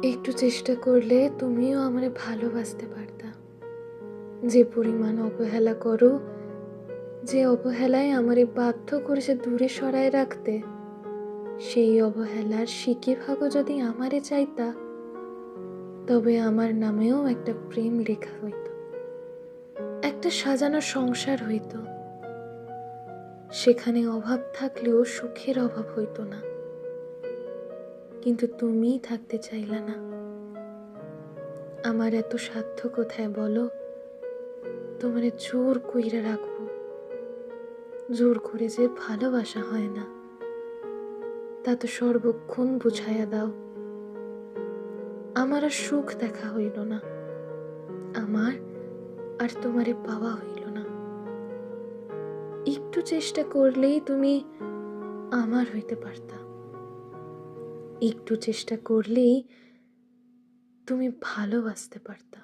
একটু চেষ্টা করলে তুমিও আমারে ভালোবাসতে পারতা। যে পরিমাণ অবহেলা করো, যে অবহেলায় আমারে বাধ্য করেছে দূরে সরায় রাখতে, সেই অবহেলার সিকি ভাগও যদি আমারে চাইতা, তবে আমার নামেও একটা প্রেম লেখা হইত, একটা সাজানো সংসার হইত। সেখানে অভাব থাকলেও সুখের অভাব হইত না। কিন্তু তুমিই থাকতে চাইলা না। আমার এত সাধ্য কোথায় বলো? তোমারে জোর কইরা রাখবো। জোর করে যে ভালোবাসা হয় না, তা তো সর্বক্ষণ বুঝাইয়া দাও। আমার আর সুখ দেখা হইল না, আমার আর তোমারে পাওয়া হইল না। একটু চেষ্টা করলেই তুমি আমার হইতে পারতা। একটু চেষ্টা করলেই তুমি ভালোবাসতে পারতা।